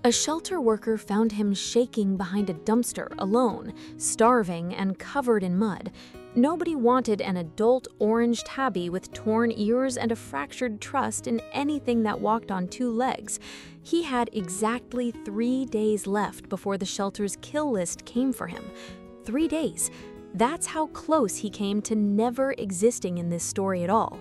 A shelter worker found him shaking behind a dumpster alone, starving and covered in mud. Nobody wanted an adult orange tabby with torn ears and a fractured trust in anything that walked on two legs. He had exactly 3 days left before the shelter's kill list came for him. 3 days. That's how close he came to never existing in this story at all.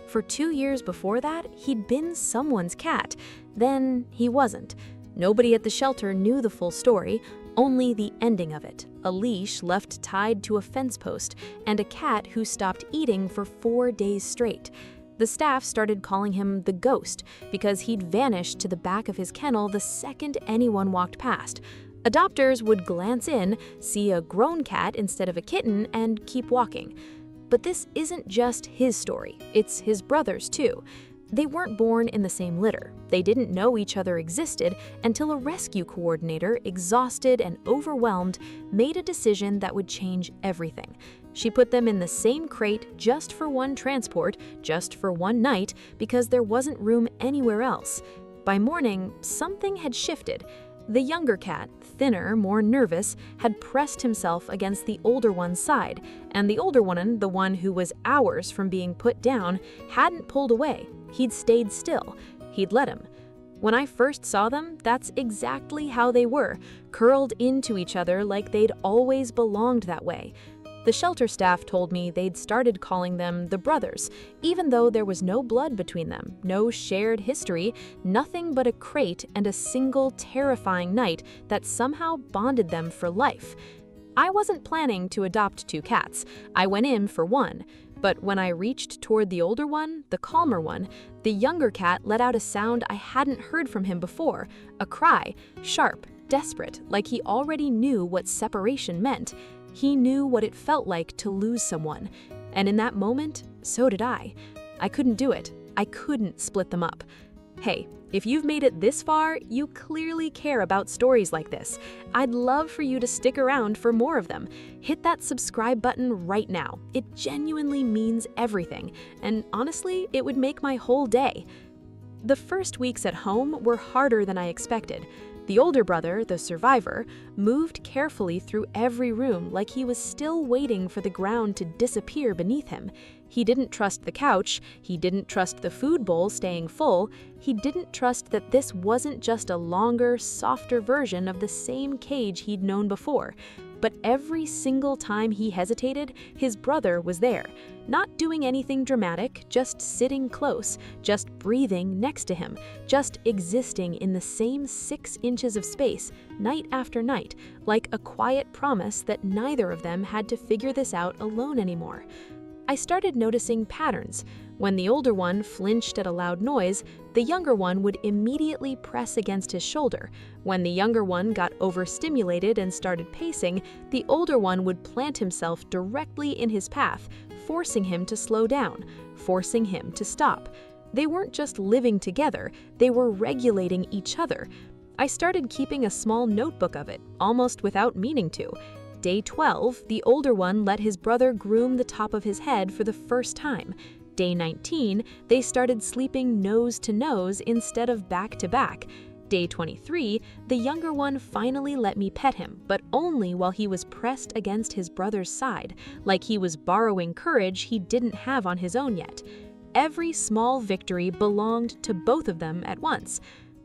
For 2 years before that, he'd been someone's cat. Then he wasn't. Nobody at the shelter knew the full story, only the ending of it. A leash left tied to a fence post, and a cat who stopped eating for 4 days straight. The staff started calling him the ghost because he'd vanished to the back of his kennel the second anyone walked past. Adopters would glance in, see a grown cat instead of a kitten, and keep walking. But this isn't just his story, it's his brother's too. They weren't born in the same litter. They didn't know each other existed until a rescue coordinator, exhausted and overwhelmed, made a decision that would change everything. She put them in the same crate just for one transport, just for one night, because there wasn't room anywhere else. By morning, something had shifted. The younger cat, thinner, more nervous, had pressed himself against the older one's side, and the older one, the one who was hours from being put down, hadn't pulled away. He'd stayed still. He'd let him. When I first saw them, that's exactly how they were, curled into each other like they'd always belonged that way. The shelter staff told me they'd started calling them the brothers, even though there was no blood between them, no shared history, nothing but a crate and a single terrifying night that somehow bonded them for life. I wasn't planning to adopt 2 cats. I went in for one. But when I reached toward the older one, the calmer one, the younger cat let out a sound I hadn't heard from him before, a cry, sharp, desperate, like he already knew what separation meant. He knew what it felt like to lose someone. And in that moment, so did I. I couldn't do it. I couldn't split them up. Hey, if you've made it this far, you clearly care about stories like this. I'd love for you to stick around for more of them. Hit that subscribe button right now. It genuinely means everything, and honestly, it would make my whole day. The first weeks at home were harder than I expected. The older brother, the survivor, moved carefully through every room like he was still waiting for the ground to disappear beneath him. He didn't trust the couch, he didn't trust the food bowl staying full, he didn't trust that this wasn't just a longer, softer version of the same cage he'd known before. But every single time he hesitated, his brother was there. Not doing anything dramatic, just sitting close, just breathing next to him, just existing in the same 6 inches of space, night after night, like a quiet promise that neither of them had to figure this out alone anymore. I started noticing patterns. When the older one flinched at a loud noise, the younger one would immediately press against his shoulder. When the younger one got overstimulated and started pacing, the older one would plant himself directly in his path, forcing him to slow down, forcing him to stop. They weren't just living together, they were regulating each other. I started keeping a small notebook of it, almost without meaning to. Day 12, the older one let his brother groom the top of his head for the first time. Day 19, they started sleeping nose to nose instead of back to back. Day 23, the younger one finally let me pet him, but only while he was pressed against his brother's side, like he was borrowing courage he didn't have on his own yet. Every small victory belonged to both of them at once.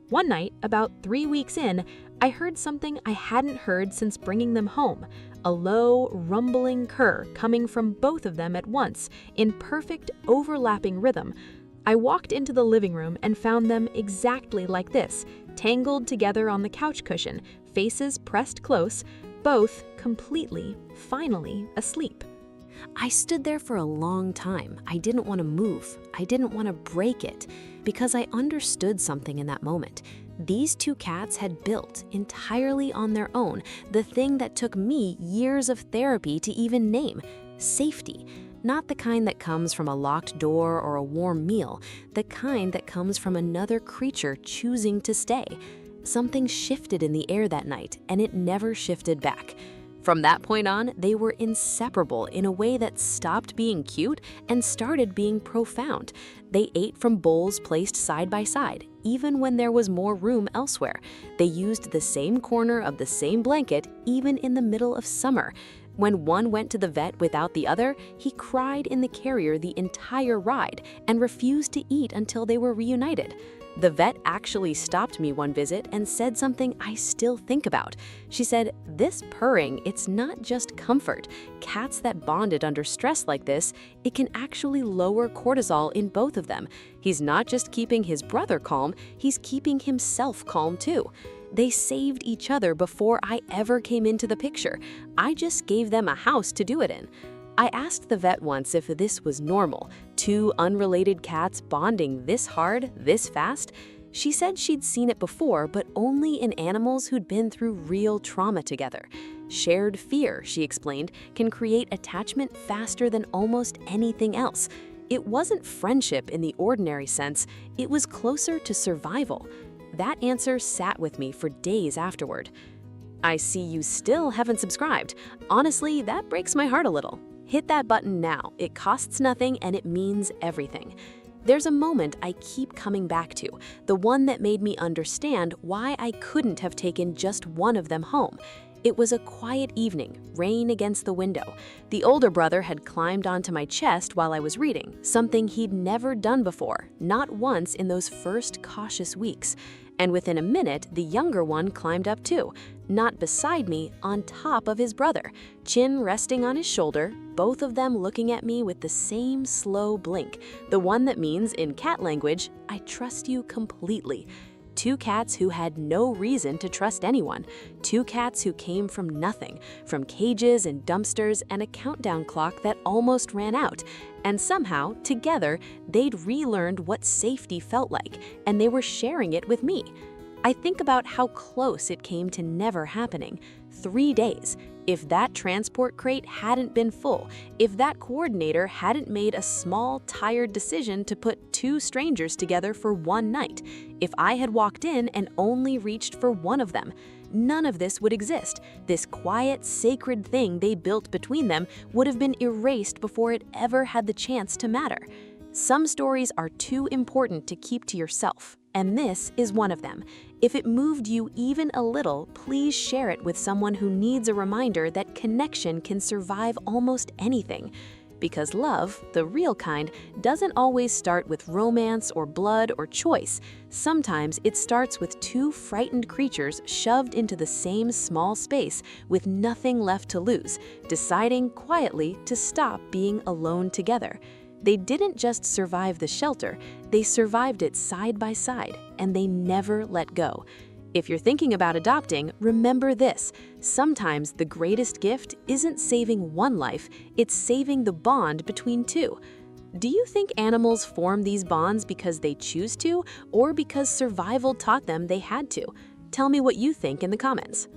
One night, about 3 weeks in, I heard something I hadn't heard since bringing them home, a low, rumbling kurr coming from both of them at once, in perfect, overlapping rhythm. I walked into the living room and found them exactly like this, tangled together on the couch cushion, faces pressed close, both completely, finally asleep. I stood there for a long time. I didn't want to move. I didn't want to break it, because I understood something in that moment. These 2 cats had built, entirely on their own, the thing that took me years of therapy to even name: safety. Not the kind that comes from a locked door or a warm meal, the kind that comes from another creature choosing to stay. Something shifted in the air that night, and it never shifted back. From that point on, they were inseparable in a way that stopped being cute and started being profound. They ate from bowls placed side by side, even when there was more room elsewhere. They used the same corner of the same blanket, even in the middle of summer. When one went to the vet without the other, he cried in the carrier the entire ride and refused to eat until they were reunited. The vet actually stopped me one visit and said something I still think about. She said, "This purring, it's not just comfort. Cats that bonded under stress like this, it can actually lower cortisol in both of them. He's not just keeping his brother calm, he's keeping himself calm too." They saved each other before I ever came into the picture. I just gave them a house to do it in. I asked the vet once if this was normal, two unrelated cats bonding this hard, this fast. She said she'd seen it before, but only in animals who'd been through real trauma together. Shared fear, she explained, can create attachment faster than almost anything else. It wasn't friendship in the ordinary sense, it was closer to survival. That answer sat with me for days afterward. I see you still haven't subscribed. Honestly, that breaks my heart a little. Hit that button now. It costs nothing and it means everything. There's a moment I keep coming back to, the one that made me understand why I couldn't have taken just one of them home. It was a quiet evening, rain against the window. The older brother had climbed onto my chest while I was reading, something he'd never done before, not once in those first cautious weeks. And within a minute, the younger one climbed up too, not beside me, on top of his brother, chin resting on his shoulder, both of them looking at me with the same slow blink, the one that means, in cat language, "I trust you completely." Two cats who had no reason to trust anyone. Two cats who came from nothing, from cages and dumpsters and a countdown clock that almost ran out. And somehow, together, they'd relearned what safety felt like, and they were sharing it with me. I think about how close it came to never happening. 3 days. If that transport crate hadn't been full, if that coordinator hadn't made a small, tired decision to put two strangers together for one night, if I had walked in and only reached for one of them, none of this would exist. This quiet, sacred thing they built between them would have been erased before it ever had the chance to matter. Some stories are too important to keep to yourself, and this is one of them. If it moved you even a little, please share it with someone who needs a reminder that connection can survive almost anything. Because love, the real kind, doesn't always start with romance or blood or choice. Sometimes it starts with two frightened creatures shoved into the same small space with nothing left to lose, deciding quietly to stop being alone together. They didn't just survive the shelter, they survived it side by side, and they never let go. If you're thinking about adopting, remember this: sometimes the greatest gift isn't saving one life, it's saving the bond between two. Do you think animals form these bonds because they choose to, or because survival taught them they had to? Tell me what you think in the comments.